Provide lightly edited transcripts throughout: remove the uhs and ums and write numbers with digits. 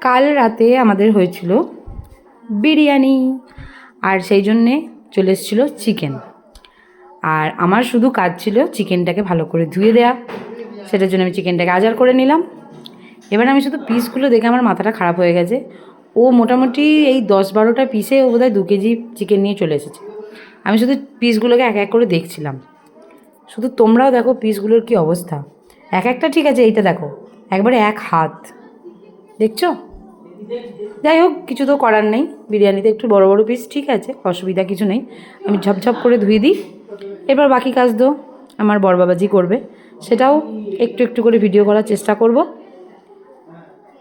কাল রাতে আমাদের হয়েছিল বিরিয়ানি, আর সেই জন্যে চলে এসেছিলো চিকেন। আর আমার শুধু কাজ ছিল চিকেনটাকে ভালো করে ধুয়ে দেওয়া, সেটার জন্য আমি চিকেনটাকে আজার করে নিলাম। এবার আমি শুধু পিসগুলো দেখে আমার মাথাটা খারাপ হয়ে গেছে। ও মোটামুটি এই 10-12টা পিসে ও বোধহয় 2 কেজি চিকেন নিয়ে চলে এসেছে। আমি শুধু পিসগুলোকে এক এক করে দেখছিলাম। শুধু তোমরাও দেখো পিসগুলোর কী অবস্থা। এক একটা ঠিক আছে, এইটা দেখো একবারে 1 হাত, দেখছো? যাই হোক, কিছু তো করার নেই, বিরিয়ানিতে একটু বড় বড় পিস ঠিক আছে, অসুবিধা কিছু নেই। আমি ঝপঝপ করে ধুয়ে দিই। এবার বাকি কাজ তো আমার বড়বাবাজি করবে, সেটাও একটু একটু করে ভিডিও করার চেষ্টা করব।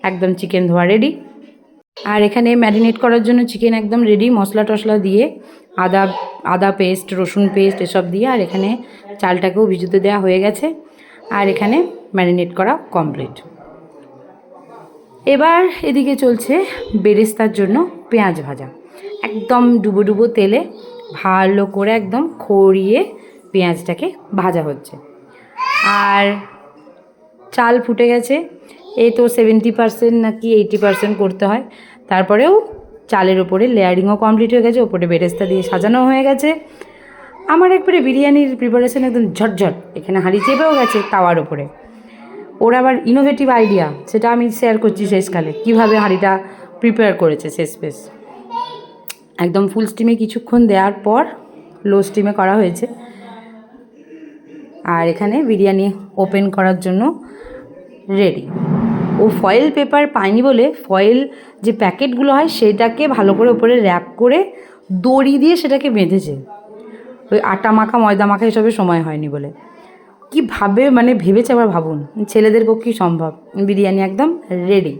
একদম চিকেন ধোয়া রেডি। আর এখানে ম্যারিনেট করার জন্য চিকেন একদম রেডি, মশলা টশলা দিয়ে, আদা পেস্ট, রসুন পেস্ট এসব দিয়ে। আর এখানে চালটাকেও ভিজতে দেওয়া হয়ে গেছে। আর এখানে ম্যারিনেট করা কমপ্লিট। এবার এদিকে চলছে বেরেস্তার জন্য পেঁয়াজ ভাজা। একদম ডুবো ডুবো তেলে ভালো করে একদম খড়িয়ে পেঁয়াজটাকে ভাজা হচ্ছে। আর চাল ফুটে গেছে, এই তো 70% নাকি 80% করতে হয়। তারপরেও চালের ওপরে লেয়ারিংও কমপ্লিট হয়ে গেছে, ওপরে বেরেস্তা দিয়ে সাজানো হয়ে গেছে। আমার একবারে বিরিয়ানির প্রিপারেশন একদম ঝটঝট। এখানে হাঁড়ি চেপেও গেছে তাওয়ার ওপরে। ওর আবার ইনোভেটিভ আইডিয়া, সেটা আমি শেয়ার করছি শেষকালে, কীভাবে হাঁড়িটা প্রিপেয়ার করেছে শেষ। একদম ফুল স্টিমে কিছুক্ষণ দেওয়ার পর লো স্টিমে করা হয়েছে। আর এখানে বিরিয়ানি ওপেন করার জন্য রেডি। ও ফয়েল পেপার পায়নি বলে ফয়েল যে প্যাকেটগুলো হয় সেটাকে ভালো করে ওপরে র্যাপ করে দড়ি দিয়ে সেটাকে বেঁধেছে। ওই আটা মাখা ময়দা মাখা এসবের সময় হয়নি বলে। কীভাবে মানে ভেবেছে আবার ভাবুন, ছেলেদের পক্ষেই সম্ভব। বিরিয়ানি একদম রেডি,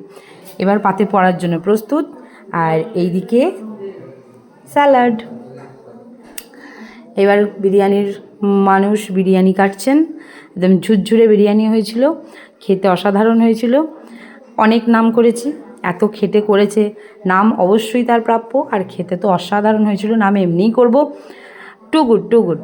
এবার পাতে পড়ার জন্য প্রস্তুত। আর এইদিকে স্যালাড। এবার মানুষ বিরিয়ানি কাটছেন। একদম ঝুরঝুরে বিরিয়ানি হয়েছিল, খেতে অসাধারণ হয়েছিল। অনেক নাম করেছি, এত খেটে করেছে, নাম অবশ্যই তার প্রাপ্য। আর খেতে তো অসাধারণ হয়েছিল, নাম এমনিই করব। Too good.